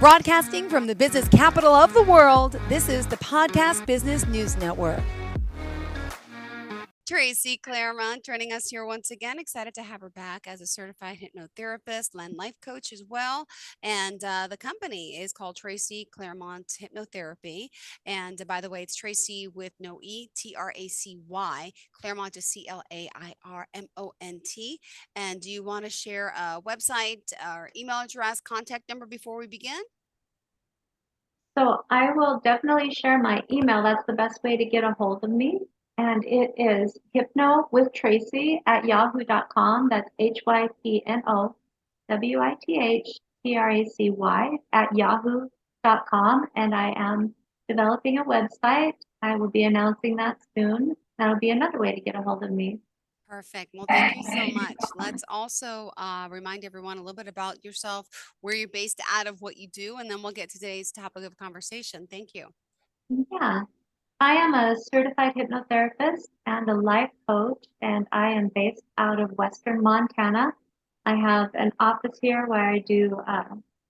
Broadcasting from the business capital of the world, this is the Podcast Business News Network. Tracy Clairmont joining us here once again. Excited to have her back as a certified hypnotherapist and life coach as well. And the company is called Tracy Clairmont Hypnotherapy. And by the way, it's Tracy with no E, Tracy. Clairmont is Clairmont. And do you want to share a website or email address, contact number before we begin? So I will definitely share my email. That's the best way to get a hold of me. And it is hypnowithtracy@yahoo.com. That's hypnowithtracy@yahoo.com. And I am developing a website. I will be announcing that soon. That'll be another way to get a hold of me. Perfect. Well, thank you so much. Let's also remind everyone a little bit about yourself, where you're based out of, what you do, and then we'll get to today's topic of conversation. Thank you. Yeah. I am a certified hypnotherapist and a life coach, and I am based out of Western Montana. I have an office here where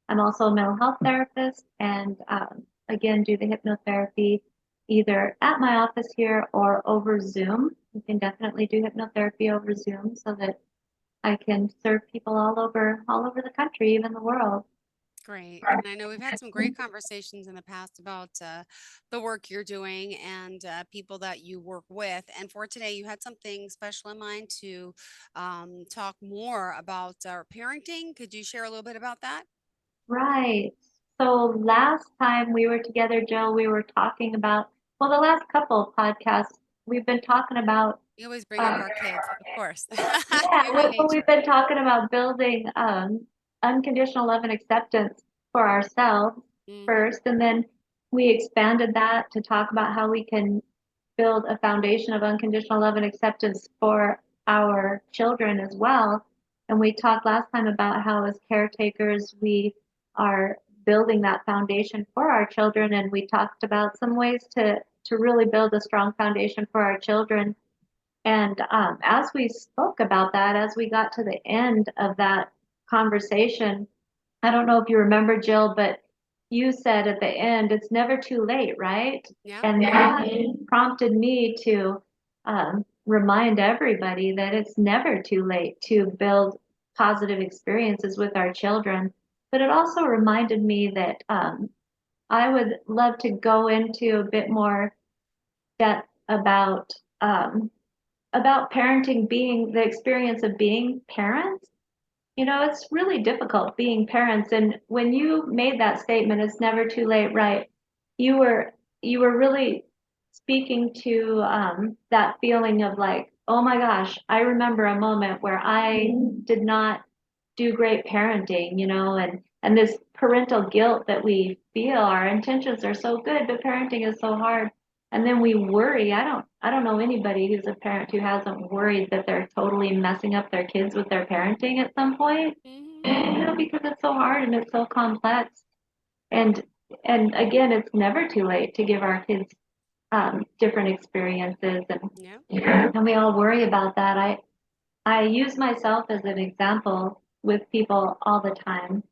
I'm also a mental health therapist and again, do the hypnotherapy either at my office here or over Zoom. You can definitely do hypnotherapy over Zoom so that I can serve people all over the country, even the world. Great. And I know we've had some great conversations in the past about the work you're doing and people that you work with. And for today, you had something special in mind to talk more about parenting. Could you share a little bit about that? Right. So last time we were together, Jill, we were talking about, well, the last couple of podcasts, we've been talking about, You always bring up um, our kids, of course. yeah, Human we've nature. been talking about building unconditional love and acceptance for ourselves Hmm. first, and then we expanded that to talk about how we can build a foundation of unconditional love and acceptance for our children as well. And we talked last time about how, as caretakers, we are building that foundation for our children. And we talked about some ways to really build a strong foundation for our children. And as we spoke about that, as we got to the end of that conversation, I don't know if you remember, Jill, but you said at the end, it's never too late, right? Yeah. And that prompted me to remind everybody that it's never too late to build positive experiences with our children. But it also reminded me that I would love to go into a bit more depth about parenting, being the experience of being parents. You know, it's really difficult being parents. And when you made that statement, it's never too late, right? You were you were really speaking to that feeling of like, oh my gosh, I remember a moment where I did not do great parenting, and this parental guilt that we feel. Our intentions are so good, but parenting is so hard. And then we worry. I don't know anybody who's a parent who hasn't worried that they're totally messing up their kids with their parenting at some point. Hmm. Because it's so hard and it's so complex. And and again, it's never too late to give our kids different experiences, Yeah. and we all worry about that. I use myself as an example with people all the time.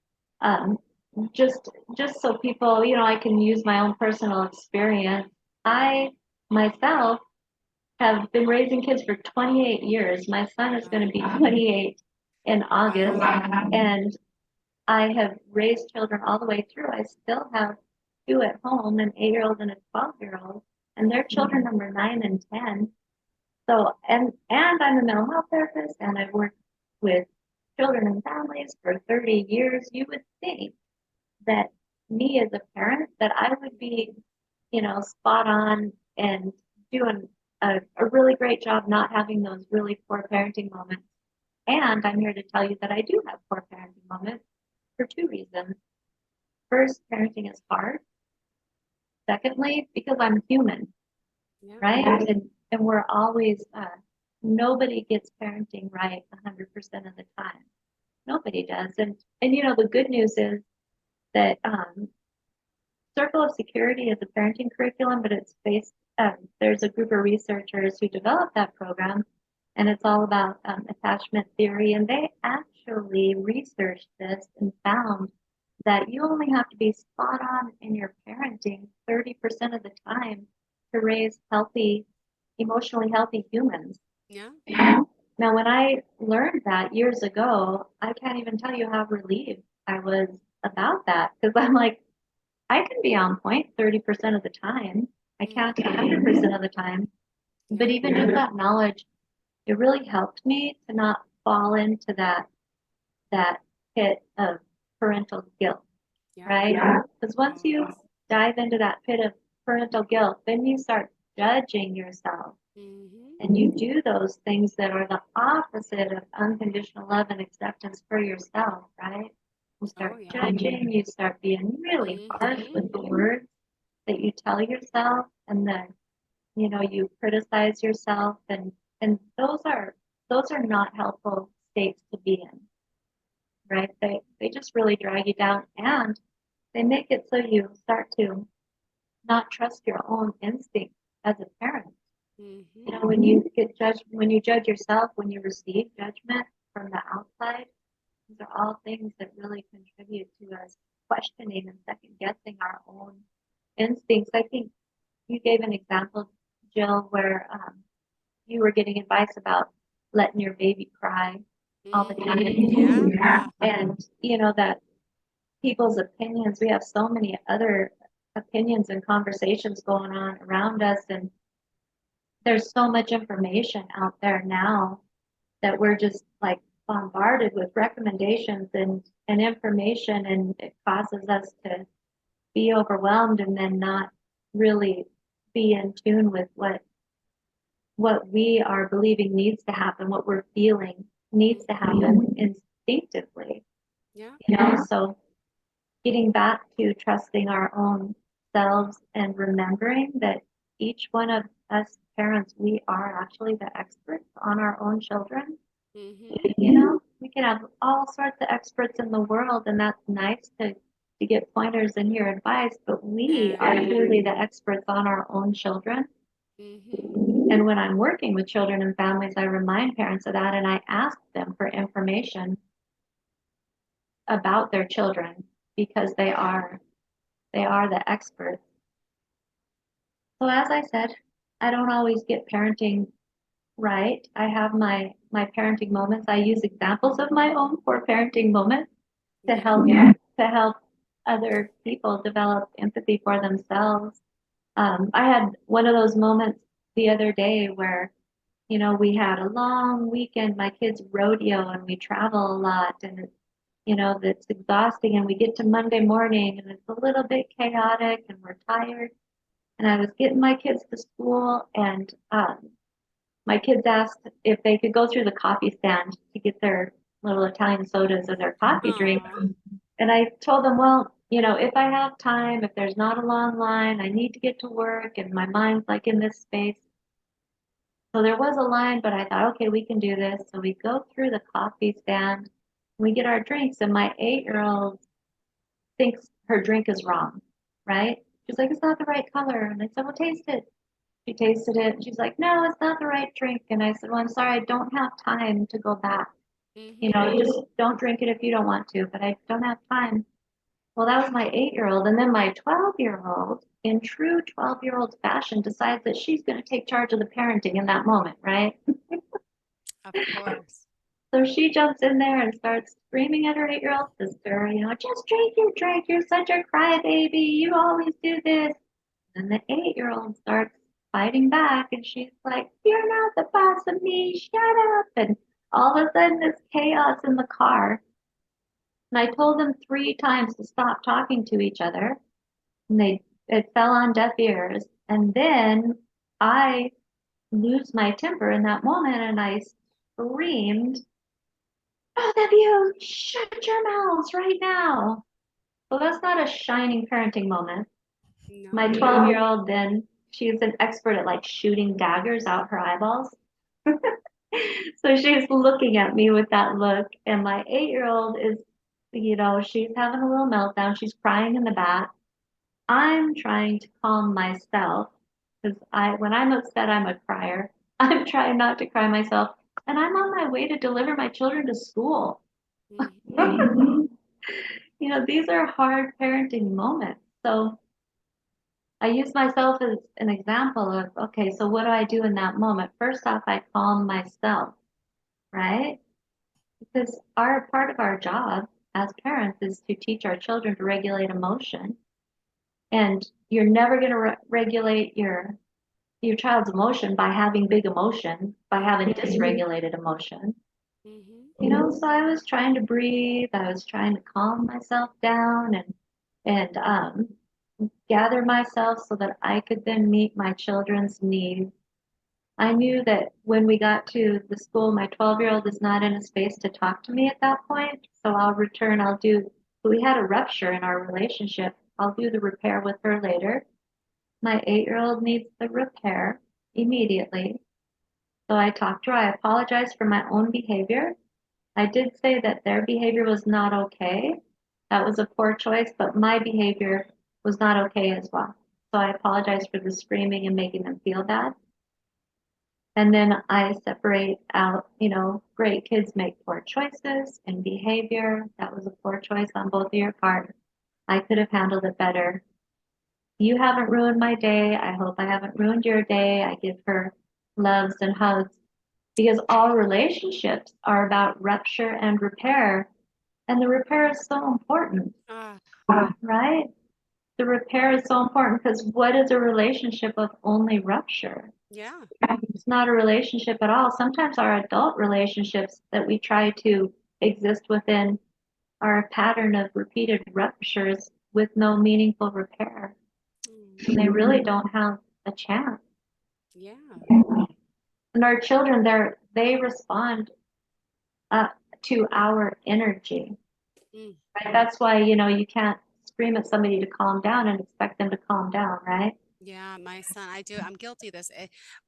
Um, just so people, I can use my own personal experience. I myself have been raising kids for 28 years. My son is going to be 28 in August, Wow. and I have raised children all the way through. I still have two at home, an 8-year-old and a 12-year-old, and their children number 9 and 10. So, and I'm a mental health therapist, and I've worked with children and families for 30 years. You would think that me as a parent, that I would be, spot on and doing a really great job not having those really poor parenting moments. And I'm here to tell you that I do have poor parenting moments for two reasons. First, parenting is hard. Secondly, because I'm human, Yeah. right? And we're always, nobody gets parenting right 100% of the time. Nobody does. And the good news is that Circle of Security is a parenting curriculum, but it's based, there's a group of researchers who developed that program, and it's all about attachment theory. And they actually researched this and found that you only have to be spot on in your parenting 30% of the time to raise healthy, emotionally healthy humans. Yeah. Now, when I learned that years ago, I can't even tell you how relieved I was about that because I'm like, I can be on point 30% of the time. I can't 100% of the time. But Yeah. even with that knowledge, it really helped me to not fall into that pit of parental guilt, Yeah. right? Because once Oh, you dive into that pit of parental guilt, then you start judging yourself mm-hmm. and you do those things that are the opposite of unconditional love and acceptance for yourself, right? You Oh, start yeah. judging, you start being really harsh Mm-hmm. with the words that you tell yourself, and then you criticize yourself, and those are not helpful states to be in, right? They just really drag you down, and they make it so you start to not trust your own instinct as a parent. Mm-hmm. When you get judged, when you judge yourself, when you receive judgment from the outside, these are all things that really contribute to us questioning and second guessing our own instincts. I think you gave an example, Jill, where you were getting advice about letting your baby cry all the time. Mm-hmm. Yeah. Yeah. And that people's opinions, we have so many other opinions and conversations going on around us, and there's so much information out there now that we're just like bombarded with recommendations and information, and it causes us to be overwhelmed and then not really be in tune with what we are believing needs to happen, what we're feeling needs to happen instinctively. Yeah. So getting back to trusting our own selves and remembering that each one of us parents, we are actually the experts on our own children. Mm-hmm. We can have all sorts of experts in the world, and that's nice to get pointers and hear advice, but we are truly the experts on our own children. Mm-hmm. And when I'm working with children and families, I remind parents of that, and I ask them for information about their children because they are the experts. So as I said, I don't always get parenting right. I have my parenting moments. I use examples of my own poor parenting moments to Yeah. help other people develop empathy for themselves. I had one of those moments the other day where we had a long weekend. My kids rodeo and we travel a lot, and that's exhausting. And we get to Monday morning and it's a little bit chaotic and we're tired. And I was getting my kids to school, and my kids asked if they could go through the coffee stand to get their little Italian sodas or their coffee drink. Aw. And I told them, well, if I have time, if there's not a long line, I need to get to work and my mind's like in this space. So there was a line, but I thought, okay, we can do this. So we go through the coffee stand, we get our drinks, and my 8-year-old thinks her drink is wrong, right? She's like, it's not the right color. And I said, well, taste it. She tasted it. And she's like, no, it's not the right drink. And I said, well, I'm sorry, I don't have time to go back. Mm-hmm. Just don't drink it if you don't want to, but I don't have time. Well, that was my 8-year-old. And then my 12-year-old, in true 12-year-old fashion, decides that she's going to take charge of the parenting in that moment, right? Of course. So she jumps in there and starts screaming at her 8-year-old sister, just drink your drink. You're such a crybaby. You always do this. And the 8-year-old starts fighting back, and she's like, you're not the boss of me. Shut up. And all of a sudden, there's chaos in the car. And I told them 3 times to stop talking to each other. And it fell on deaf ears. And then I lose my temper in that moment, and I screamed, both of you, shut your mouths right now. Well, that's not a shining parenting moment. My No. 12-year-old then, she's an expert at like shooting daggers out her eyeballs. So she's looking at me with that look, and my 8-year-old is, she's having a little meltdown. She's crying in the back. I'm trying to calm myself because when I'm upset, I'm a crier. I'm trying not to cry myself, and I'm on my way to deliver my children to school. Mm-hmm. these are hard parenting moments. So I use myself as an example of, okay, so what do I do in that moment? First off, I calm myself, right? Because part of our job as parents is to teach our children to regulate emotion. And you're never going to regulate your child's emotion by having big emotion, by having dysregulated emotion. So I was trying to breathe, I was trying to calm myself down and gather myself so that I could then meet my children's needs. I knew that when we got to the school, my 12-year-old is not in a space to talk to me at that point. So we had a rupture in our relationship. I'll do the repair with her later. My 8-year-old needs the repair immediately. So I talked to her. I apologized for my own behavior. I did say that their behavior was not okay. That was a poor choice, but my behavior was not okay as well. So I apologized for the screaming and making them feel bad. And then I separate out, great kids make poor choices in behavior. That was a poor choice on both of your part. I could have handled it better. You haven't ruined my day. I hope I haven't ruined your day. I give her loves and hugs because all relationships are about rupture and repair. And the repair is so important, right? The repair is so important because what is a relationship of only rupture? Yeah. It's not a relationship at all. Sometimes our adult relationships that we try to exist within are a pattern of repeated ruptures with no meaningful repair. And they really don't have a chance. Yeah. And our children, they respond to our energy. Mm. Right? That's why, you can't scream at somebody to calm down and expect them to calm down, right? Yeah, my son, I do. I'm guilty of this.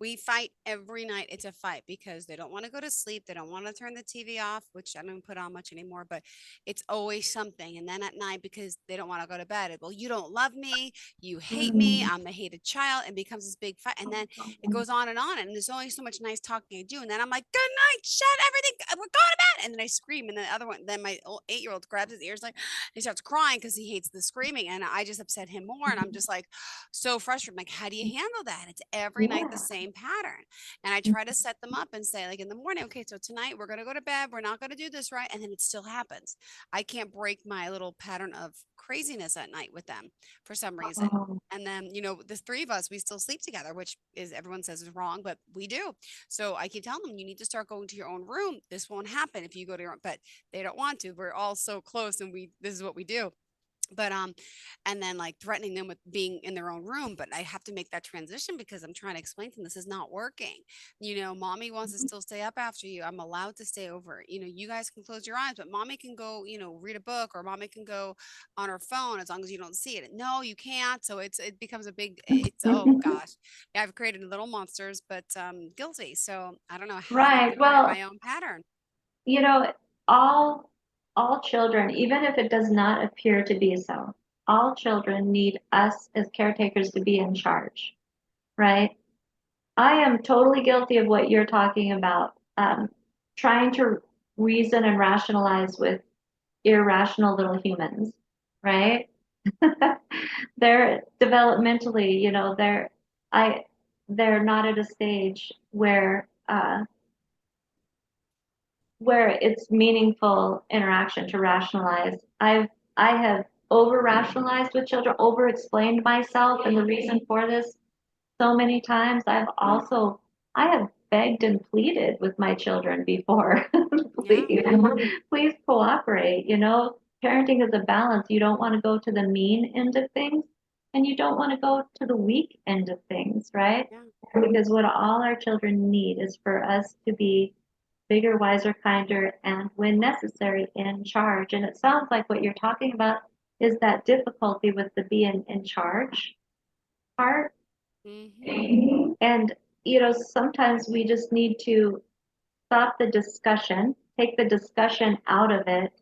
We fight every night. It's a fight because they don't want to go to sleep. They don't want to turn the TV off, which I don't put on much anymore, but it's always something. And then at night, because they don't want to go to bed, well, you don't love me. You hate me. I'm the hated child. And becomes this big fight. And then it goes on and on. And there's only so much nice talking I do. And then I'm like, good night, shut everything. We're going to bed. And then I scream. And then the other one, then my 8-year-old grabs his ears, like, he starts crying because he hates the screaming. And I just upset him more. And I'm just like, so frustrated. I'm like, how do you handle that? It's every night the Yeah. same pattern. And I try to set them up and say, like in the morning, okay, so tonight we're going to go to bed. We're not going to do this, right? And then it still happens. I can't break my little pattern of craziness at night with them for some reason. Oh, And then, the three of us, we still sleep together, which is everyone says is wrong, but we do. So I keep telling them, you need to start going to your own room. This won't happen if you go to your own, but they don't want to. We're all so close and this is what we do. But and then like threatening them with being in their own room, but I have to make that transition because I'm trying to explain to them this is not working. Mommy wants to still stay up after you. I'm allowed to stay over. You guys can close your eyes, but mommy can go, read a book, or mommy can go on her phone as long as you don't see it. No, you can't. So it becomes a big, it's, oh gosh. Yeah, I've created little monsters, but guilty. So I don't know how to right. get rid of Well, my own pattern. you know, all all children, even if it does not appear to be so, all children need us as caretakers to be in charge, right? I am totally guilty of what you're talking about, trying to reason and rationalize with irrational little humans, right? They're developmentally, I, they're not at a stage where it's meaningful interaction to rationalize. I have over rationalized with children, over explained myself and the reason for this so many times. I have begged and pleaded with my children before. Yeah. Please cooperate. Parenting is a balance. You don't want to go to the mean end of things, and you don't want to go to the weak end of things, right? Yeah. Because what all our children need is for us to be bigger, wiser, kinder, and when necessary, in charge. And it sounds like what you're talking about is that difficulty with the being in charge part. Hmm. And, sometimes we just need to stop the discussion, take the discussion out of it,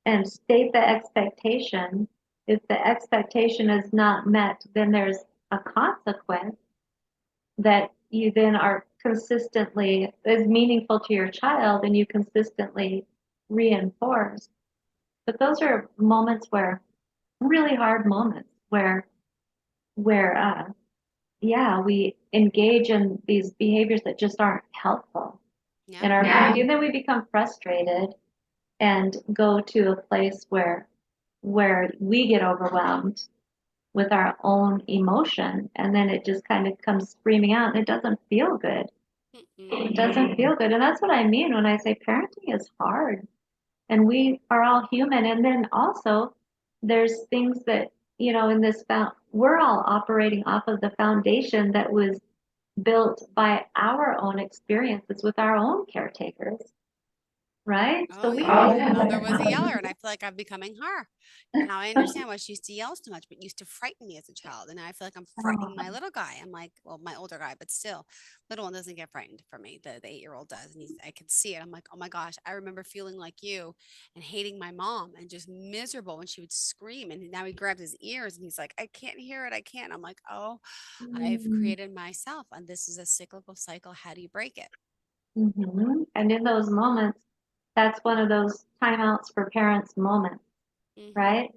and state the expectation. If the expectation is not met, then there's a consequence that you then are consistently is meaningful to your child and you consistently reinforce. But those are moments where, really hard moments where yeah, we engage in these behaviors that just aren't helpful in Yeah. our parenting. And then we become frustrated and go to a place where we get overwhelmed with our own emotion, and then it just kind of comes screaming out, and it doesn't feel good. Mm-mm. It doesn't feel good. And that's what I mean when I say parenting is hard, and we are all human. And then also there's things that, in this we're all operating off of the foundation that was built by our own experiences with our own caretakers, right? Oh So we yeah, my mother was a yeller, and I feel like I'm becoming her. Now I understand why she used to yell so much, but used to frighten me as a child. And now I feel like I'm frightening my little guy. I'm like, well, my older guy, but still, little one doesn't get frightened from me. The 8-year-old does, and I can see it. I'm like, oh my gosh, I remember feeling like you and hating my mom and just miserable when she would scream. And now he grabs his ears and he's like, I can't hear it. I can't. I'm like, oh, I've mm-hmm. created myself, and this is a cyclical cycle. How do you break it? And in those moments, that's one of those timeouts for parents moments, Mm-hmm. right?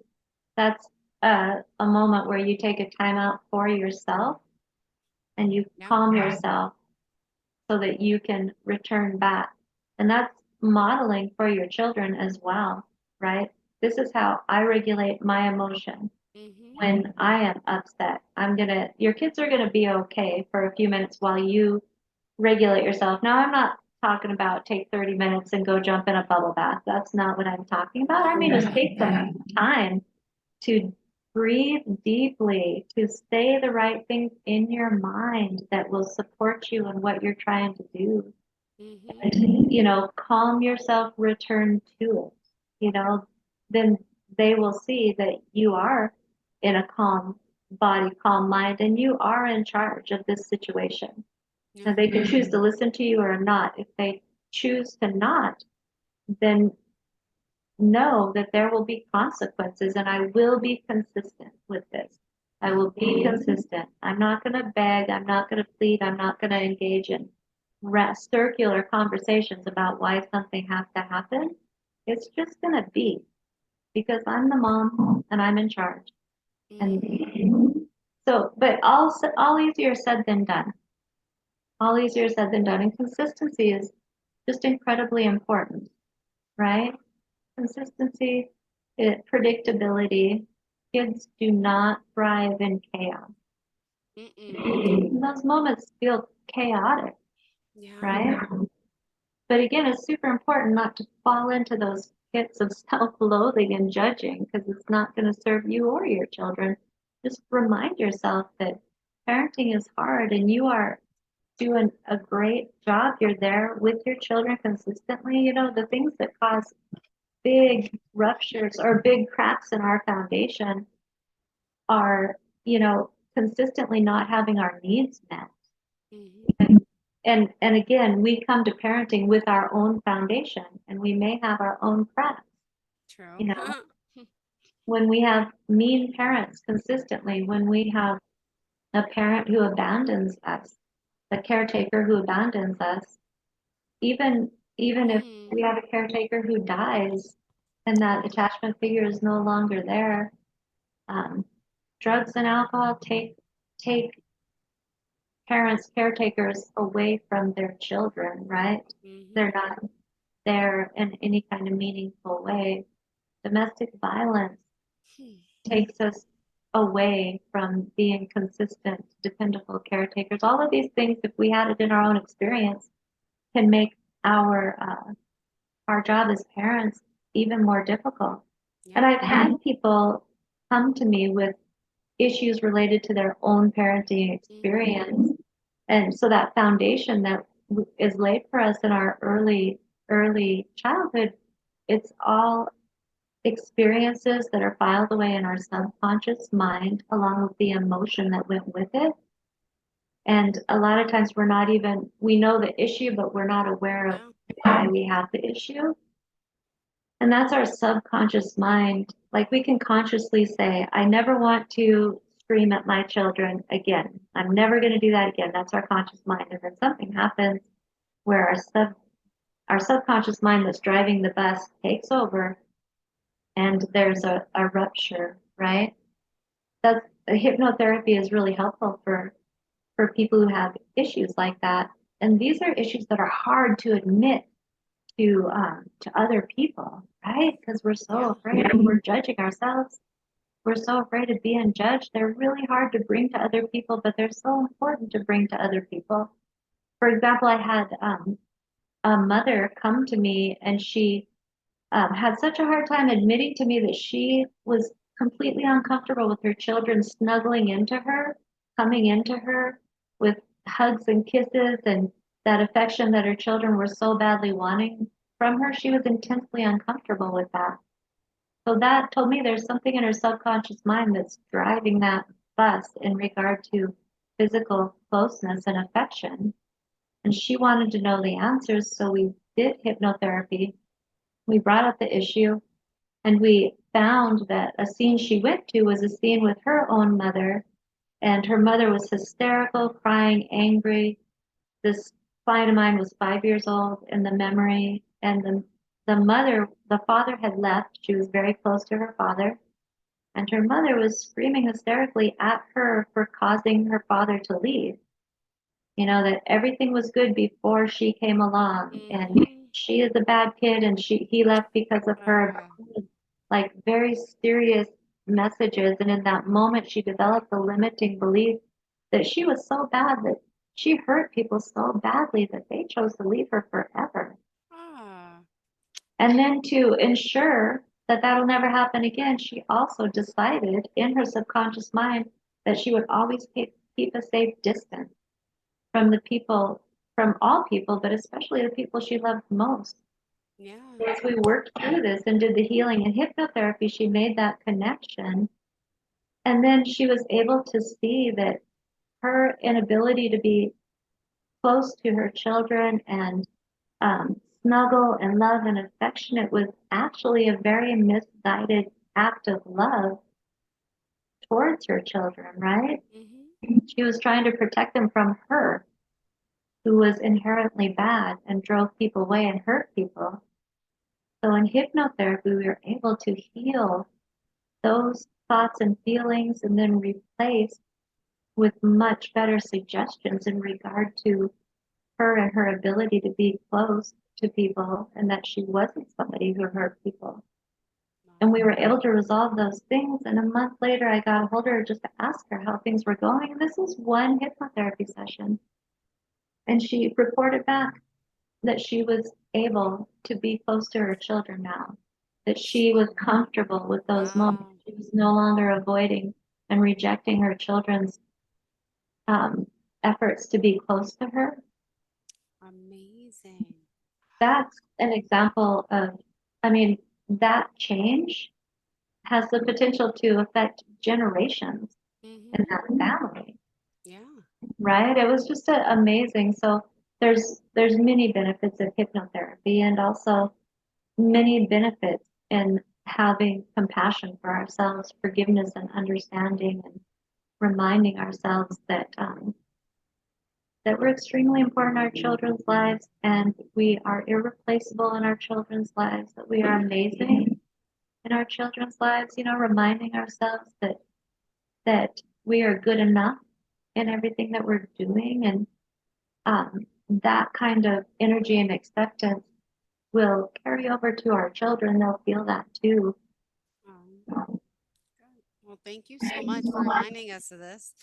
That's a moment where you take a timeout for yourself and you Yeah. calm yourself so that you can return back. And that's modeling for your children as well, right? This is how I regulate my emotion Mm-hmm. when I am upset. Your kids are gonna be okay for a few minutes while you regulate yourself. Now, I'm not talking about take 30 minutes and go jump in a bubble bath. That's not what I'm talking about. I No. mean, just take some time to breathe deeply, to say the right things in your mind that will support you in what you're trying to do. Mm-hmm. And, calm yourself, return to it. Then they will see that you are in a calm body, calm mind, and you are in charge of this situation. Now, Yeah. they can choose to listen to you or not. If they choose to not, then know that there will be consequences, and I will be consistent with this. I will be consistent. I'm not going to beg. I'm not going to plead. I'm not going to engage in circular conversations about why something has to happen. It's just going to be because I'm the mom and I'm in charge. And Mm-hmm. so, but all easier said than done. All easier said than done. And consistency is just incredibly important, right? Consistency, predictability. Kids do not thrive in chaos. Mm-mm. Those moments feel chaotic, Yeah. right? But again, it's super important not to fall into those pits of self-loathing and judging because it's not going to serve you or your children. Just remind yourself that parenting is hard and you are doing a great job. You're there with your children consistently. The things that cause big ruptures or big cracks in our foundation are, consistently not having our needs met. Mm-hmm. And again, we come to parenting with our own foundation and we may have our own cracks. True. You know, when we have mean parents consistently, when we have a parent who abandons us, a caretaker who abandons us, even if Mm. we have a caretaker who dies and that attachment figure is no longer there, um, drugs and alcohol take parents, caretakers away from their children, right? They're Mm-hmm. not there in any kind of meaningful way. Domestic violence takes us away from being consistent, dependable caretakers. All of these things, if we had it in our own experience, can make our job as parents even more difficult. Yeah. And I've had people come to me with issues related to their own parenting Mm-hmm. experience. And so that foundation that is laid for us in our early childhood, it's all experiences that are filed away in our subconscious mind, along with the emotion that went with it. And a lot of times we know the issue, but we're not aware of Yeah. why we have the issue. And that's our subconscious mind. Like we can consciously say, I never want to scream at my children again. I'm never going to do that again. That's our conscious mind. And then something happens where our subconscious mind that's driving the bus takes over and there's a rupture, right? That's hypnotherapy is really helpful for people who have issues like that. And these are issues that are hard to admit to other people, right? Because we're so Yeah. afraid we're judging ourselves. We're so afraid of being judged. They're really hard to bring to other people, but they're so important to bring to other people. For example, I had a mother come to me, and she had such a hard time admitting to me that she was completely uncomfortable with her children snuggling into her, coming into her with hugs and kisses and that affection that her children were so badly wanting from her. She was intensely uncomfortable with that. So that told me there's something in her subconscious mind that's driving that bus in regard to physical closeness and affection. And she wanted to know the answers, so we did hypnotherapy. We brought up the issue, and we found that a scene she went to was a scene with her own mother, and her mother was hysterical, crying, angry. This client of mine was 5 years old in the memory, and the father had left. She was very close to her father, and her mother was screaming hysterically at her for causing her father to leave. You know, that everything was good before she came along, and Mm-hmm. she is a bad kid, and he left because of her. Like very serious messages. And in that moment, she developed the limiting belief that she was so bad, that she hurt people so badly that they chose to leave her forever. Ah. And then to ensure that that'll never happen again, she also decided in her subconscious mind that she would always keep a safe distance from the people, from all people, but especially the people she loved most. Yeah. As we worked through this and did the healing and hypnotherapy, she made that connection. And then she was able to see that her inability to be close to her children and snuggle and love and affectionate was actually a very misguided act of love towards her children, right? Mm-hmm. She was trying to protect them from her, who was inherently bad and drove people away and hurt people. So in hypnotherapy, we were able to heal those thoughts and feelings and then replace with much better suggestions in regard to her and her ability to be close to people, and that she wasn't somebody who hurt people. And we were able to resolve those things. And a month later, I got a hold of her just to ask her how things were going. And this was one hypnotherapy session. And she reported back that she was able to be close to her children now, that she was comfortable with those moments. Wow. She was no longer avoiding and rejecting her children's um, efforts to be close to her. Amazing. That's an example of, I mean, that change has the potential to affect generations in Mm-hmm. that family, Yeah. right? It was just amazing. So there's many benefits of hypnotherapy, and also many benefits in having compassion for ourselves, forgiveness and understanding, and reminding ourselves that we're extremely important in our children's lives, and we are irreplaceable in our children's lives, that we are amazing in our children's lives, you know, reminding ourselves that we are good enough in everything that we're doing. And that kind of energy and acceptance will carry over to our children. They'll feel that too. Good. Well, thank you so much for reminding us of this.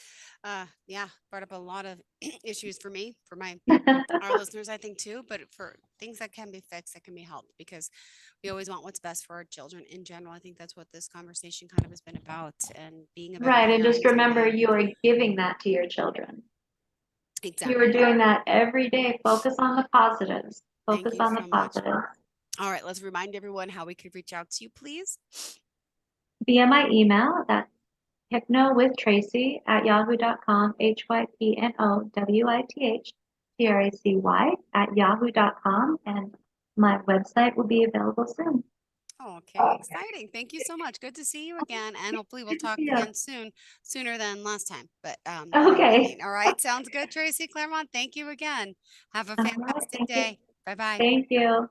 Yeah, brought up a lot of issues for me, for my our listeners, I think too, but for things that can be fixed, that can be helped, because we always want what's best for our children in general. I think that's what this conversation kind of has been about, and being a better Right. And just parent. remember, you are giving that to your children. You are Exactly. doing that every day. Focus on the positives. Thank Focus you on the so much. positives. All right, let's remind everyone how we could reach out to you, please. Via my email, that's hypnowithtracy@yahoo.com, hypnowithtracy@yahoo.com, and my website will be available soon. Okay, exciting. Thank you so much. Good to see you again. And hopefully we'll talk Yeah. again soon, sooner than last time. But in the Okay. meeting. All right. Sounds good, Tracy Clairmont. Thank you again. Have a All right. fantastic Thank you. day. Bye bye. Thank you.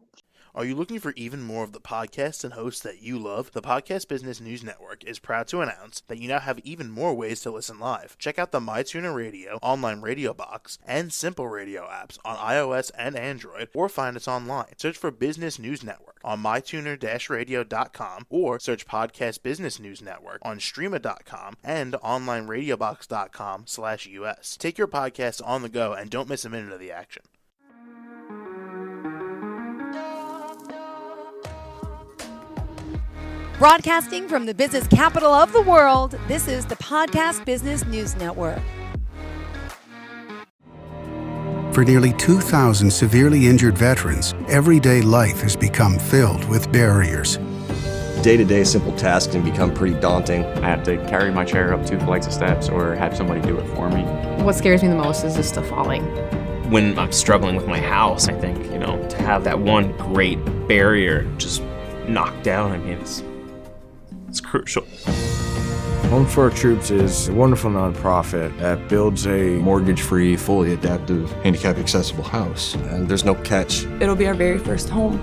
Are you looking for even more of the podcasts and hosts that you love? The Podcast Business News Network is proud to announce that you now have even more ways to listen live. Check out the MyTuner Radio, online radio box, and Simple Radio apps on iOS and Android, or find us online. Search for Business News Network on mytuner-radio.com, or search Podcast Business News Network on streama.com and onlineradiobox.com/US. Take your podcast on the go and don't miss a minute of the action. Broadcasting from the business capital of the world, this is the Podcast Business News Network. For nearly 2,000 severely injured veterans, everyday life has become filled with barriers. Day-to-day simple tasks can become pretty daunting. I have to carry my chair up 2 flights of steps or have somebody do it for me. What scares me the most is just the falling. When I'm struggling with my house, I think, to have that one great barrier just knocked down, it's crucial. Home for Our Troops is a wonderful nonprofit that builds a Mortgage-free, fully adaptive, handicap-accessible house. And there's no catch. It'll be our very first home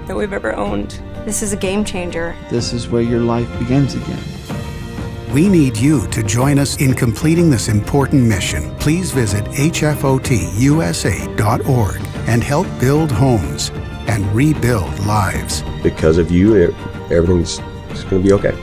that we've ever owned. This is a game changer. This is where your life begins again. We need you to join us in completing this important mission. Please visit hfotusa.org and help build homes and rebuild lives. Because of you, everything's going to be okay.